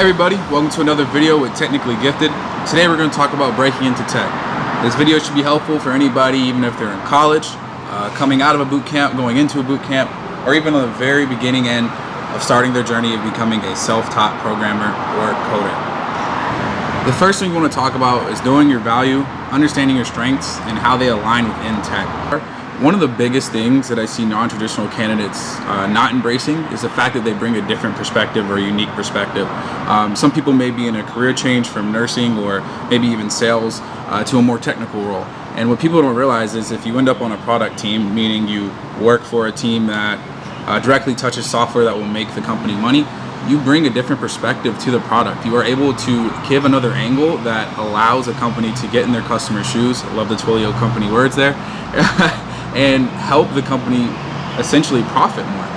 Hey everybody, welcome to another video with Technically Gifted. Today we're going to talk about breaking into tech. This video should be helpful for anybody, even if they're in college, coming out of a boot camp, going into a boot camp, or even on the very beginning end of starting their journey of becoming a self-taught programmer or coder. The first thing we want to talk about is knowing your value, understanding your strengths, and how they align within tech. One of the biggest things that I see non-traditional candidates not embracing is the fact that they bring a different perspective or a unique perspective. Some people may be in a career change from nursing or maybe even sales to a more technical role. And what people don't realize is if you end up on a product team, meaning you work for a team that directly touches software that will make the company money, you bring a different perspective to the product. You are able to give another angle that allows a company to get in their customer's shoes. I love the Twilio company words there. And help the company essentially profit more.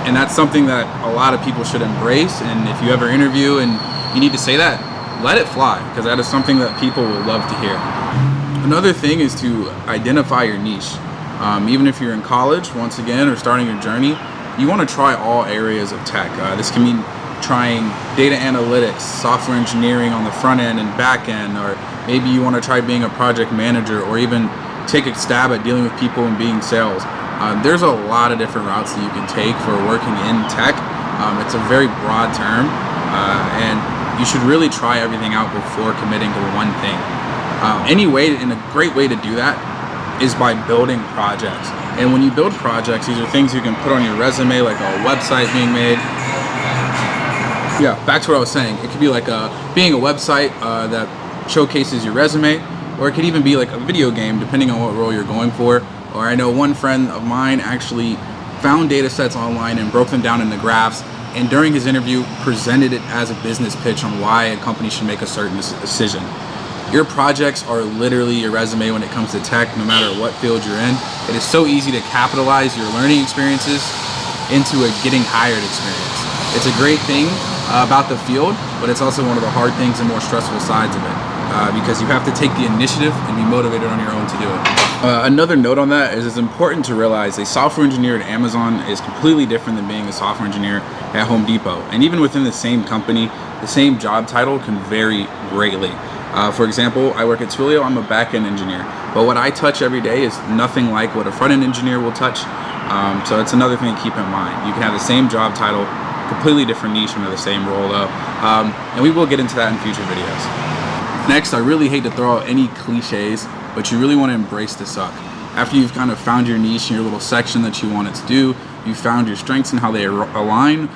And that's something that a lot of people should embrace. And if you ever interview and you need to say that, let it fly, because that is something that people will love to hear. Another thing is to identify your niche. Even if you're in college, once again, or starting your journey, you want to try all areas of tech. This can mean trying data analytics, software engineering on the front end and back end, or maybe you want to try being a project manager, or even take a stab at dealing with people and being sales. There's a lot of different routes that you can take for working in tech. It's a very broad term, and you should really try everything out before committing to one thing. And a great way to do that is by building projects. And when you build projects, these are things you can put on your resume, like a website being made. Yeah, back to what I was saying. It could be like being a website that showcases your resume, or it could even be like a video game, depending on what role you're going for. Or I know one friend of mine actually found data sets online and broke them down into graphs, and during his interview presented it as a business pitch on why a company should make a certain decision. Your projects are literally your resume when it comes to tech, no matter what field you're in. It is so easy to capitalize your learning experiences into a getting hired experience. It's a great thing about the field, but it's also one of the hard things and more stressful sides of it. Because you have to take the initiative and be motivated on your own to do it. Another note on that is it's important to realize a software engineer at Amazon is completely different than being a software engineer at Home Depot. And even within the same company, the same job title can vary greatly. For example, I work at Twilio, I'm a back-end engineer. But what I touch every day is nothing like what a front-end engineer will touch. So it's another thing to keep in mind. You can have the same job title, completely different niche under the same role though. And we will get into that in future videos. Next, I really hate to throw out any cliches, but you really want to embrace the suck. After you've kind of found your niche and your little section that you want it to do, you found your strengths and how they align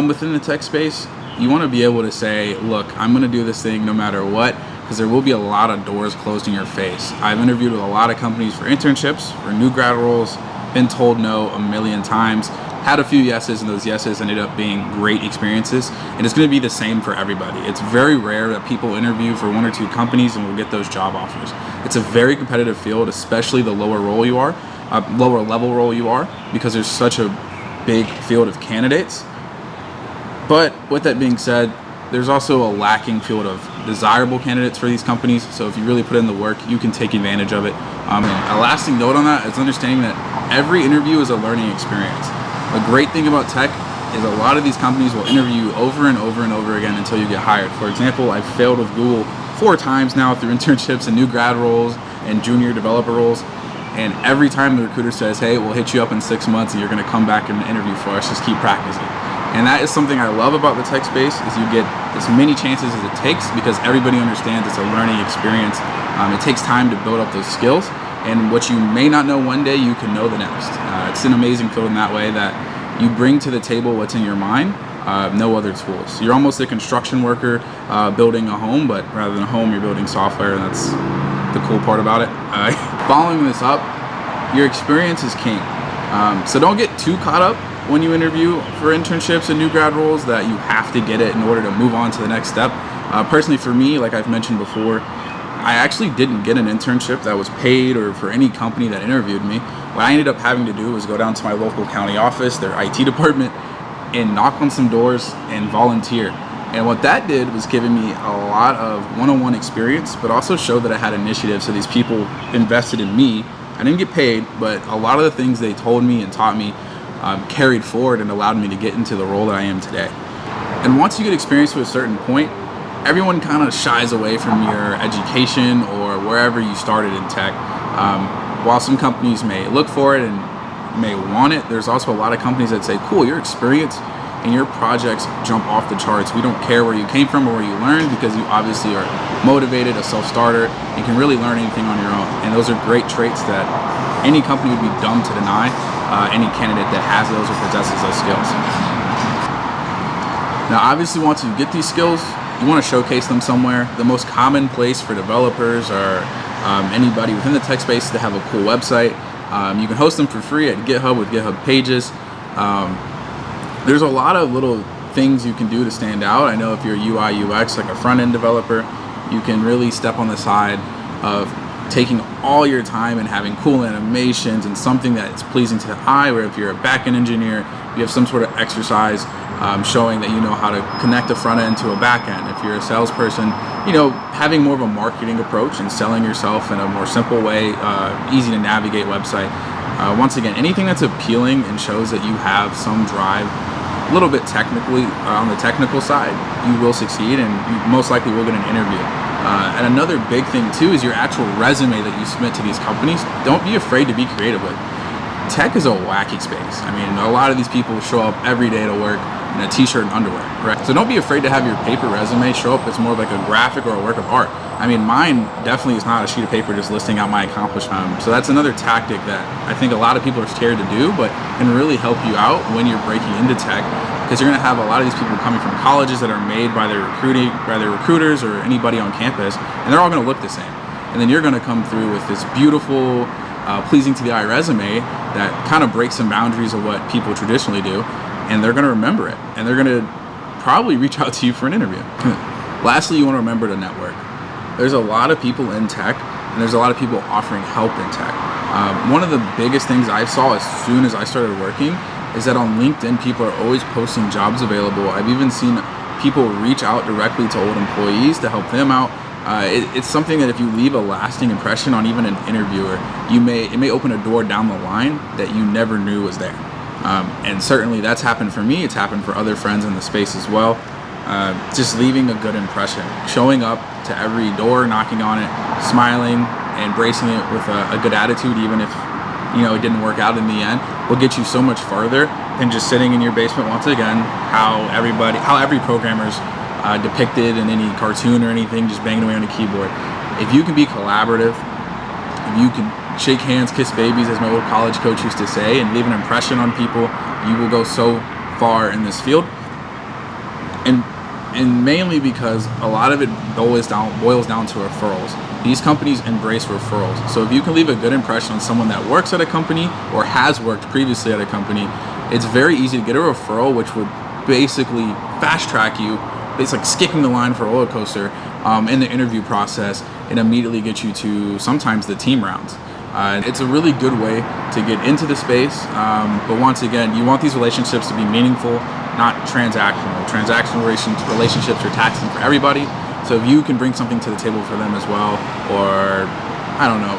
within the tech space, you want to be able to say, look, I'm going to do this thing no matter what, because there will be a lot of doors closed in your face. I've interviewed with a lot of companies for internships, for new grad roles, been told no a million times, had a few yeses, and those yeses ended up being great experiences. And it's going to be the same for everybody. It's very rare that people interview for one or two companies and will get those job offers. It's a very competitive field, especially the lower level role you are, because there's such a big field of candidates. But with that being said, there's also a lacking field of desirable candidates for these companies. So if you really put in the work, you can take advantage of it. And a lasting note on that is understanding that every interview is a learning experience. A great thing about tech is a lot of these companies will interview you over and over and over again until you get hired. For example, I've failed with Google 4 times now through internships and new grad roles and junior developer roles. And every time the recruiter says, hey, we'll hit you up in 6 months and you're going to come back and interview for us, just keep practicing. And that is something I love about the tech space, is you get as many chances as it takes, because everybody understands it's a learning experience. It takes time to build up those skills. And what you may not know one day, you can know the next. It's an amazing field in that way, that you bring to the table what's in your mind, no other tools. You're almost a construction worker building a home, but rather than a home, you're building software, and that's the cool part about it. Following this up, your experience is king. So don't get too caught up when you interview for internships and new grad roles that you have to get it in order to move on to the next step. Personally, for me, like I've mentioned before, I actually didn't get an internship that was paid or for any company that interviewed me. What I ended up having to do was go down to my local county office, their IT department, and knock on some doors and volunteer. And what that did was giving me a lot of one-on-one experience, but also showed that I had initiative. So these people invested in me. I didn't get paid, but a lot of the things they told me and taught me carried forward and allowed me to get into the role that I am today. And once you get experience to a certain point, everyone kind of shies away from your education or wherever you started in tech. While some companies may look for it and may want it, there's also a lot of companies that say, cool, your experience and your projects jump off the charts. We don't care where you came from or where you learned, because you obviously are motivated, a self-starter, and can really learn anything on your own. And those are great traits that any company would be dumb to deny any candidate that has those or possesses those skills. Now, obviously, once you get these skills, you want to showcase them somewhere. The most common place for developers or anybody within the tech space to have a cool website. You can host them for free at GitHub with GitHub Pages. There's a lot of little things you can do to stand out. I know if you're UI UX, like a front-end developer, you can really step on the side of taking all your time and having cool animations and something that's pleasing to the eye. Where if you're a back-end engineer, you have some sort of exercise showing that you know how to connect a front end to a back end. If you're a salesperson, you know, having more of a marketing approach and selling yourself in a more simple way, easy to navigate website. Once again, anything that's appealing and shows that you have some drive, a little bit technically on the technical side, you will succeed, and you most likely will get an interview. And another big thing too is your actual resume that you submit to these companies. Don't be afraid to be creative with. Tech is a wacky space. I mean, a lot of these people show up every day to work in a t-shirt and underwear, right? So don't be afraid to have your paper resume show up as more of like a graphic or a work of art. I mean, mine definitely is not a sheet of paper just listing out my accomplishments. So that's another tactic that I think a lot of people are scared to do, but can really help you out when you're breaking into tech, because you're going to have a lot of these people coming from colleges that are made by their recruiters or anybody on campus, and they're all going to look the same. And then you're going to come through with this beautiful, pleasing to the eye resume that kind of breaks some boundaries of what people traditionally do, and they're going to remember it, and they're going to probably reach out to you for an interview. Lastly, you want to remember to network. There's a lot of people in tech, and there's a lot of people offering help in tech. One of the biggest things I saw as soon as I started working is that on LinkedIn, people are always posting jobs available. I've even seen people reach out directly to old employees to help them out. It's something that if you leave a lasting impression on even an interviewer, it may open a door down the line that you never knew was there. And certainly that's happened for me. It's happened for other friends in the space as well. Just leaving a good impression, showing up to every door, knocking on it, smiling, embracing it with a good attitude, even if it didn't work out in the end, will get you so much farther than just sitting in your basement. Once again, how every programmer's depicted in any cartoon or anything, just banging away on a keyboard. If you can be collaborative, if you can shake hands, kiss babies, as my old college coach used to say, and leave an impression on people, you will go so far in this field. And mainly because a lot of it boils down to referrals. These companies embrace referrals. So if you can leave a good impression on someone that works at a company or has worked previously at a company, it's very easy to get a referral, which would basically fast track you. It's like skipping the line for a roller coaster in the interview process, and immediately get you to sometimes the team rounds. It's a really good way to get into the space, but once again, you want these relationships to be meaningful, not transactional. Transactional relationships are taxing for everybody, so if you can bring something to the table for them as well, or I don't know,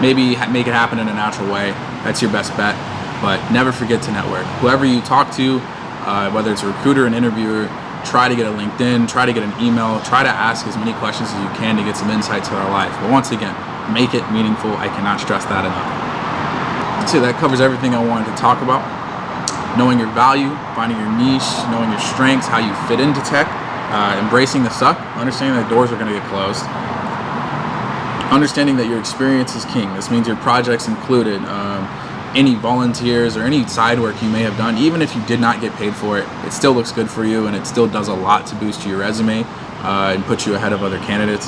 maybe make it happen in a natural way, that's your best bet. But never forget to network. Whoever you talk to, whether it's a recruiter, an interviewer, try to get a LinkedIn, try to get an email, try to ask as many questions as you can to get some insight to their life. But once again, make it meaningful. I cannot stress that enough. So that covers everything I wanted to talk about. Knowing your value, finding your niche, knowing your strengths, how you fit into tech, embracing the suck, understanding that doors are going to get closed, understanding that your experience is king. This means your projects included, any volunteers or any side work you may have done, even if you did not get paid for it, it still looks good for you, and it still does a lot to boost your resume and put you ahead of other candidates.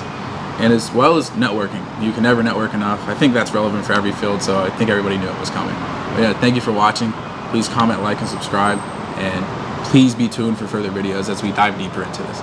And as well as networking. You can never network enough. I think that's relevant for every field, so I think everybody knew it was coming. But yeah, thank you for watching. Please comment, like, and subscribe, and please be tuned for further videos as we dive deeper into this.